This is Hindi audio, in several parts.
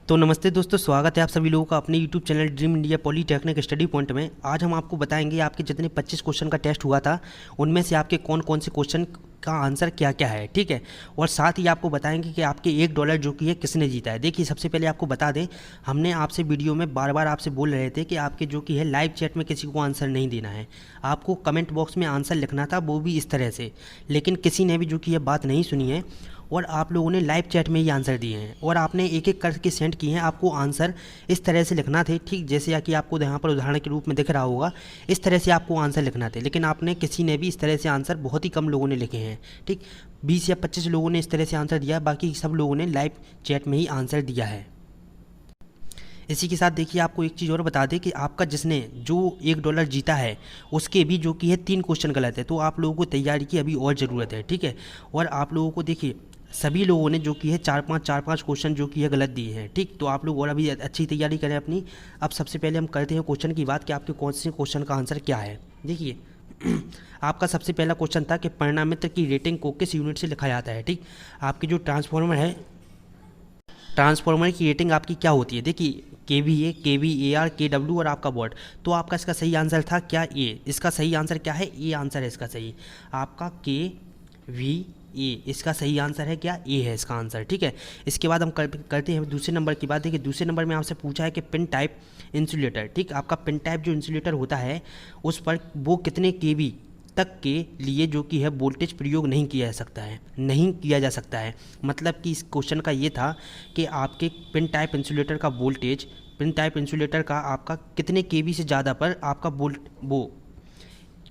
तो नमस्ते दोस्तों, स्वागत है आप सभी लोगों का अपने YouTube channel dream India polytechnic study point में। आज हम आपको बताएंगे आपके जितने 25 क्वेश्चन का टेस्ट हुआ था उनमें से आपके कौन कौन से क्वेश्चन का आंसर क्या क्या है, ठीक है। और साथ ही आपको बताएंगे कि आपके $1 जो कि है किसने जीता है। देखिए, सबसे पहले आपको बता दें, हमने आपसे वीडियो में बार बार आपसे बोल रहे थे कि आपके जो कि है लाइव चैट में किसी को आंसर नहीं देना है, आपको कमेंट बॉक्स में आंसर लिखना था, वो भी इस तरह से। लेकिन किसी ने भी जो कि है बात नहीं सुनी है और आप लोगों ने लाइव चैट में ही आंसर दिए हैं और आपने एक एक करके सेंड किए हैं। आपको आंसर इस तरह से लिखना थे, ठीक जैसे कि आपको यहाँ पर उदाहरण के रूप में दिख रहा होगा, इस तरह से आपको आंसर लिखना थे। लेकिन आपने किसी ने भी इस तरह से आंसर, बहुत ही कम लोगों ने लिखे हैं, ठीक। 20 या 25 लोगों ने इस तरह से आंसर दिया, बाकी सब लोगों ने लाइव चैट में ही आंसर दिया है। इसी के साथ देखिए, आपको एक चीज़ और बता दें कि आपका जिसने जो $1 जीता है उसके भी जो कि है 3 क्वेश्चन गलत है। तो आप लोगों को तैयारी की अभी और ज़रूरत है, ठीक है। और आप लोगों को देखिए, सभी लोगों ने जो कि है 4-5 क्वेश्चन जो कि है गलत दिए हैं, ठीक। तो आप लोग और अभी अच्छी तैयारी करें अपनी। अब सबसे पहले हम करते हैं क्वेश्चन की बात कि आपके कौन से क्वेश्चन का आंसर क्या है। देखिए, आपका सबसे पहला क्वेश्चन था कि परिणामित्र की रेटिंग को किस यूनिट से लिखा जाता है, ठीक। आपकी जो ट्रांसफॉर्मर है, ट्रांसफॉर्मर की रेटिंग आपकी क्या होती है। देखिए, KVA, KVAR, KW और आपका वॉट। तो आपका इसका सही आंसर था क्या ए। इसका सही आंसर क्या है, ए आंसर है इसका सही। आपका KVA इसका सही आंसर है क्या, ए है इसका आंसर, ठीक है। इसके बाद हम करते हैं दूसरे नंबर की बात। देखिए, दूसरे नंबर में आपसे पूछा है कि पिन टाइप इंसुलेटर, ठीक। आपका पिन टाइप जो इंसुलेटर होता है उस पर वो कितने KV तक के लिए जो कि है वोल्टेज प्रयोग नहीं किया जा सकता है, नहीं किया जा सकता है। मतलब कि इस क्वेश्चन का ये था कि आपके पिन टाइप इंसुलेटर का वोल्टेज, पिन टाइप इंसुलेटर का आपका कितने KV से ज़्यादा पर आपका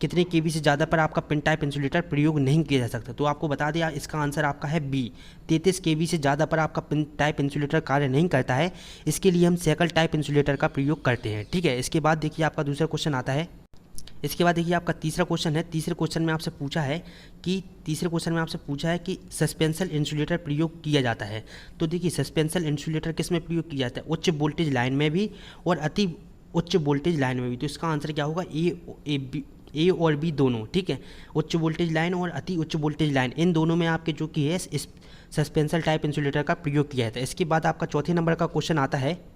कितने KV से ज़्यादा पर आपका पिन टाइप इंसुलेटर प्रयोग नहीं किया जा सकता। तो आपको बता दिया, इसका आंसर आपका है बी। 33 KV से ज़्यादा पर आपका पिन टाइप इंसुलेटर कार्य नहीं करता है, इसके लिए हम सेकल टाइप इंसुलेटर का प्रयोग करते हैं, ठीक है। इसके बाद देखिए, आपका दूसरा क्वेश्चन आता है। इसके बाद देखिए, आपका तीसरा क्वेश्चन है। तीसरे क्वेश्चन में आपसे पूछा है कि सस्पेंशन इंसुलेटर प्रयोग किया जाता है। तो देखिए, सस्पेंशन इंसुलेटर किस में प्रयोग किया जाता है, उच्च वोल्टेज लाइन में भी और अति उच्च वोल्टेज लाइन में भी। तो इसका आंसर क्या होगा, ए और बी दोनों, ठीक है। उच्च वोल्टेज लाइन और अति उच्च वोल्टेज लाइन, इन दोनों में आपके जो कि है इस सस्पेंशन टाइप इंसुलेटर का प्रयोग किया जाता है। इसके बाद आपका चौथे नंबर का क्वेश्चन आता है,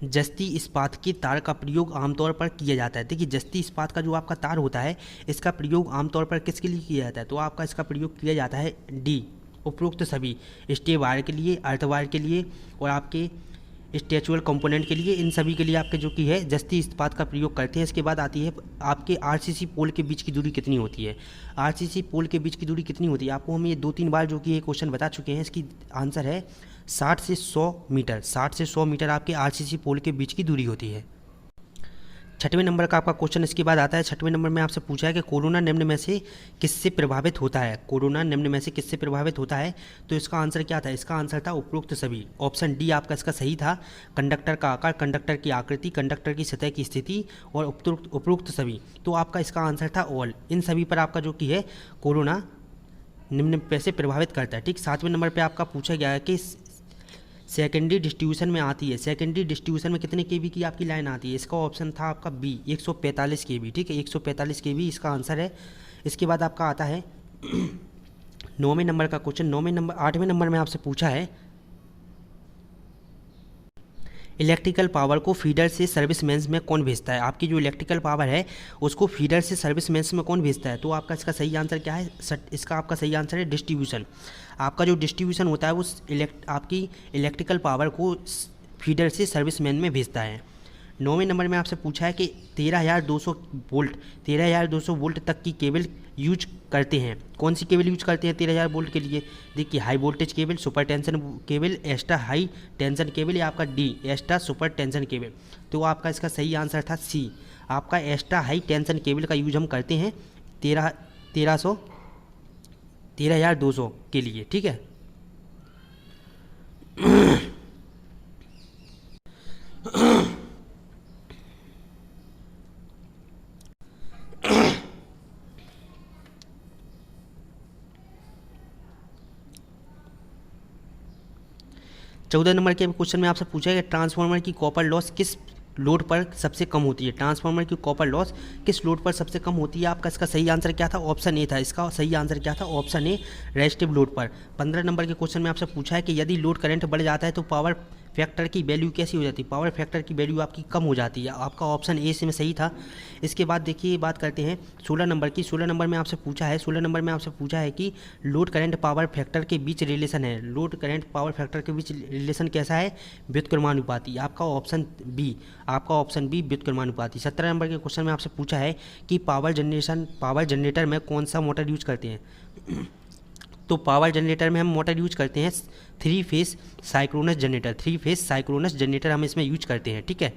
जस्ती इस्पात के तार का प्रयोग आमतौर पर किया जाता है। देखिए, जस्ती इस्पात का जो आपका तार होता है, इसका प्रयोग आमतौर पर किसके लिए किया जाता है। तो आपका इसका प्रयोग किया जाता है डी, उपरोक्त सभी स्टे वायर के लिए, अर्थ वायर के लिए और आपके स्ट्रेचुअल कंपोनेंट के लिए, इन सभी के लिए आपके जो कि है जस्ती इस्पात का प्रयोग करते हैं। इसके बाद आती है आपके RCC पोल के बीच की दूरी कितनी होती है। RCC पोल के बीच की दूरी कितनी होती है, आपको हम ये 2-3 बार जो कि ये क्वेश्चन बता चुके हैं। इसकी आंसर है 60 से 100 मीटर। 60 से 100 मीटर आपके RCC पोल के बीच की दूरी होती है। छठवें नंबर का आपका क्वेश्चन इसके बाद आता है। छठवें नंबर में आपसे पूछा है कि कोरोना निम्न में से किससे प्रभावित होता है। कोरोना निम्न में से किससे प्रभावित होता है। तो इसका आंसर क्या था, इसका आंसर था उपरोक्त सभी। ऑप्शन डी आपका इसका सही था। कंडक्टर का आकार, कंडक्टर की आकृति, कंडक्टर की सतह की स्थिति और उपरोक्त सभी। तो आपका इसका आंसर था ऑल। इन सभी पर आपका जो कि है कोरोना निम्न में से प्रभावित करता है, ठीक। 7वें नंबर पर आपका पूछा गया है कि सेकेंडरी डिस्ट्रीब्यूशन में आती है, सेकेंडरी डिस्ट्रीब्यूशन में कितने KV की आपकी लाइन आती है। इसका ऑप्शन था आपका बी, 145 KV, ठीक है। 145 KV इसका आंसर है। इसके बाद आपका आता है 9वें नंबर का क्वेश्चन। 8वें नंबर में आपसे पूछा है, इलेक्ट्रिकल पावर को फीडर से सर्विस मेंस में कौन भेजता है। आपकी जो इलेक्ट्रिकल पावर है उसको फीडर से सर्विस मेंस में कौन भेजता है। तो आपका इसका सही आंसर क्या है, इसका आपका सही आंसर है डिस्ट्रीब्यूशन। आपका जो डिस्ट्रीब्यूशन होता है वो आपकी इलेक्ट्रिकल पावर को फीडर से सर्विस मैन में भेजता है। 9वें नंबर में आपसे पूछा है कि 13,200 वोल्ट तक की केबल यूज करते हैं। कौन सी केबल यूज करते हैं 13,000 वोल्ट के लिए। देखिए, high voltage cable, super tension cable, extra high tension cable या आपका D extra super tension cable. तो आपका इसका सही आंसर था सी, आपका एक्स्ट्रा हाई टेंशन केबल का यूज हम करते हैं 13,200 के लिए, ठीक है। 14 नंबर के क्वेश्चन में आपसे पूछा है कि ट्रांसफार्मर की कॉपर लॉस किस लोड पर सबसे कम होती है? ट्रांसफार्मर की कॉपर लॉस किस लोड पर सबसे कम होती है? आपका इसका सही आंसर क्या था? ऑप्शन ए था। इसका सही आंसर क्या था? ऑप्शन ए, रेजिस्टिव लोड पर। 15 नंबर के क्वेश्चन में आपसे पूछा है कि यदि लोड करंट बढ़ जाता है तो पावर फैक्टर की वैल्यू कैसी हो जाती है? पावर फैक्टर की वैल्यू आपकी कम हो जाती है। आपका ऑप्शन ए इसमें सही था। इसके बाद देखिए बात करते हैं 16 नंबर की। 16 नंबर में आपसे पूछा है, 16 नंबर में आपसे पूछा है कि लोड करंट पावर फैक्टर के बीच रिलेशन है। लोड करंट पावर फैक्टर के बीच रिलेशन कैसा है? व्युत्क्रमानुपाती। आपका ऑप्शन बी, आपका ऑप्शन बी व्युत्क्रमानुपाती। 17 नंबर के क्वेश्चन में आपसे पूछा है कि पावर जनरेटर में कौन सा मोटर यूज करते हैं? तो पावर जनरेटर में हम मोटर यूज करते हैं 3 face synchronous generator. 3 face synchronous generator हम इसमें यूज करते हैं, ठीक है।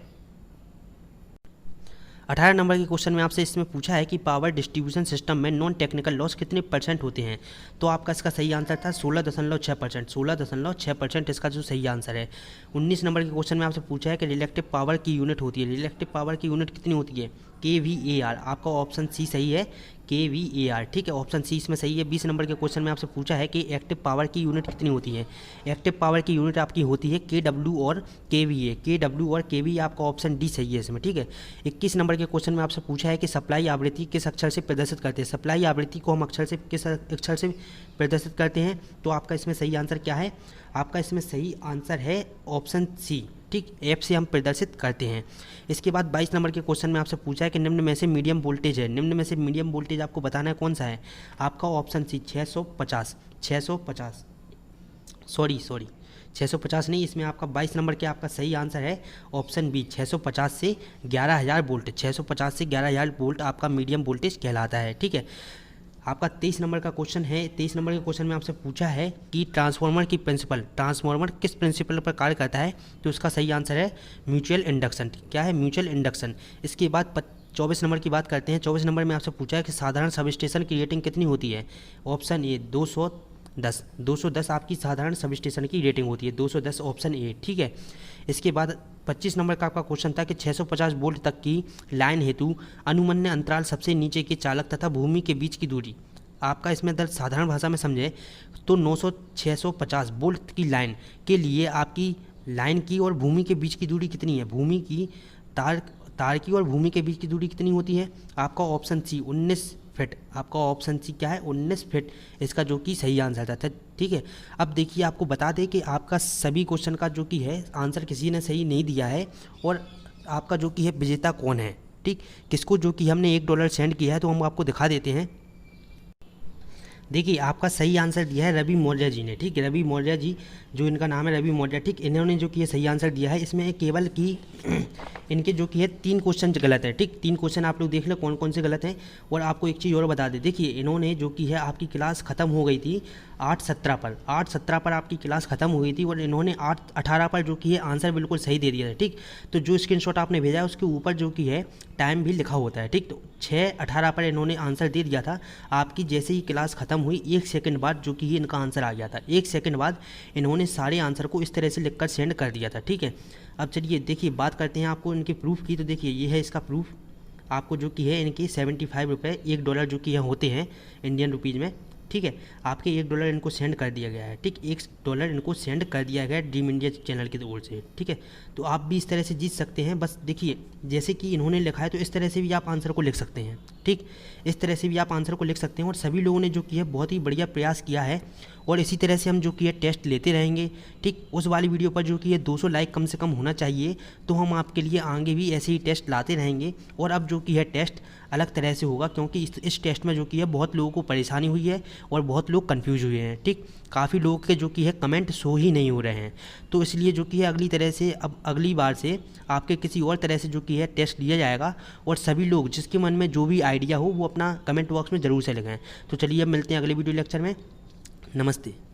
18 नंबर के क्वेश्चन में आपसे इसमें पूछा है कि पावर डिस्ट्रीब्यूशन सिस्टम में नॉन टेक्निकल लॉस कितने % होते हैं? तो आपका इसका सही आंसर था 16.6%। 16.6% इसका जो सही आंसर है। 19 नंबर के क्वेश्चन में आपसे पूछा है कि रिलेक्टिव पावर की यूनिट होती है। रिलेक्टिव पावर की यूनिट कितनी होती है? kVAR। आपका ऑप्शन सी सही है, kVAR, ठीक है। ऑप्शन सी इसमें सही है। 20 नंबर के क्वेश्चन में आपसे पूछा है कि एक्टिव पावर की यूनिट कितनी होती है? एक्टिव पावर की यूनिट आपकी होती है kW और kVA। kW और kVA आपका ऑप्शन डी सही है इसमें, ठीक है। 21 नंबर के क्वेश्चन में आपसे पूछा है कि सप्लाई आवृत्ति किस अक्षर से प्रदर्शित करते हैं? सप्लाई आवृत्ति को हम किस अक्षर से प्रदर्शित करते हैं? तो आपका इसमें सही आंसर क्या है? आपका इसमें सही आंसर है ऑप्शन सी, ठीक, एफ से हम प्रदर्शित करते हैं। इसके बाद 22 नंबर के क्वेश्चन में आपसे पूछा है कि निम्न में से मीडियम वोल्टेज है। निम्न में से मीडियम वोल्टेज आपको बताना है कौन सा है? आपका ऑप्शन सी 650 नहीं, इसमें आपका 22 नंबर के आपका सही आंसर है ऑप्शन बी 650 से 11,000 वोल्ट। 650 से 11,000 वोल्ट आपका मीडियम वोल्टेज कहलाता है, ठीक है। आपका 23 नंबर का क्वेश्चन है। 23 नंबर के क्वेश्चन में आपसे पूछा है कि ट्रांसफार्मर किस प्रिंसिपल पर कार्य करता है? तो उसका सही आंसर है म्यूचुअल इंडक्शन। क्या है? Mutual induction. इसके बाद 24 नंबर की बात करते हैं। 24 नंबर में आपसे पूछा है कि साधारण सब स्टेशन की रेटिंग कितनी होती है? ऑप्शन ए 210 आपकी साधारण सब स्टेशन की रेटिंग होती है, 210 ऑप्शन ए, ठीक है। इसके बाद 25 नंबर का आपका क्वेश्चन था कि 650 वोल्ट तक की लाइन हेतु अनुमन्य अंतराल सबसे नीचे के चालक तथा भूमि के बीच की दूरी। आपका इसमें अगर साधारण भाषा में समझे तो 650 वोल्ट की लाइन के लिए आपकी लाइन की और भूमि के बीच की दूरी कितनी है? भूमि की तार की और भूमि के बीच की दूरी कितनी होती है? आपका ऑप्शन सी 19 फिट। आपका ऑप्शन सी क्या है? 19 फिट इसका जो कि सही आंसर था, ठीक है। अब देखिए आपको बता दें कि आपका सभी क्वेश्चन का जो कि है आंसर किसी ने सही नहीं दिया है और आपका जो कि है विजेता कौन है, ठीक, किसको जो कि हमने $1 सेंड किया है तो हम आपको दिखा देते हैं। देखिए आपका सही आंसर दिया है रवि मौर्य जी ने, ठीक है। रवि मौर्य जी, जो इनका नाम है रवि मौर्य, ठीक, इन्होंने जो कि सही आंसर दिया है। इसमें केवल कि इनके जो कि है 3 क्वेश्चन गलत है, ठीक। 3 क्वेश्चन आप लोग देख लो कौन कौन से गलत हैं। और आपको एक चीज़ और बता दें, देखिए इन्होंने जो कि है आपकी क्लास ख़त्म हो गई थी 8:17 पर आपकी क्लास ख़त्म हो गई थी और इन्होंने 8:18 पर जो कि है आंसर बिल्कुल सही दे दिया था, ठीक। तो जो स्क्रीनशॉट आपने भेजा है उसके ऊपर जो कि है टाइम भी लिखा होता है, ठीक। तो 6:18 पर इन्होंने आंसर दे दिया था। आपकी जैसे ही क्लास ख़त्म हुई 1 सेकंड बाद जो कि इनका आंसर आ गया था। 1 सेकंड बाद इन्होंने सारे आंसर को इस तरह से लिखकर सेंड कर दिया था, ठीक है। अब चलिए देखिए बात करते हैं आपको इनके प्रूफ की। तो देखिए ये है इसका प्रूफ। आपको जो कि है इनके 75 रुपये, $1 जो कि यहाँ होते हैं इंडियन रुपीज़ में, ठीक है। आपके $1 इनको सेंड कर दिया गया है, ठीक। $1 इनको सेंड कर दिया गया है ड्रीम इंडिया चैनल की ओर से, ठीक है। तो आप भी इस तरह से जीत सकते हैं। बस देखिए जैसे कि इन्होंने लिखा है तो इस तरह से भी आप आंसर को लिख सकते हैं, ठीक। इस तरह से भी आप आंसर को लिख सकते हैं। और सभी लोगों ने जो कि है बहुत ही बढ़िया प्रयास किया है और इसी तरह से हम जो कि है टेस्ट लेते रहेंगे, ठीक। उस वाली वीडियो पर जो कि है 200 लाइक कम से कम होना चाहिए, तो हम आपके लिए आगे भी ऐसे ही टेस्ट लाते रहेंगे। और अब जो कि है टेस्ट अलग तरह से होगा क्योंकि इस टेस्ट में जो कि है बहुत लोगों को परेशानी हुई है और बहुत लोग कंफ्यूज हुए हैं, ठीक। काफ़ी लोगों के जो कि है कमेंट शो ही नहीं हो रहे हैं, तो इसलिए जो कि है अगली बार से आपके किसी और तरह से जो कि है टेस्ट लिया जाएगा। और सभी लोग जिसके मन में जो भी आइडिया हो वो अपना कमेंट बॉक्स में ज़रूर से लिखें। तो चलिए अब मिलते हैं अगले वीडियो लेक्चर में। नमस्ते।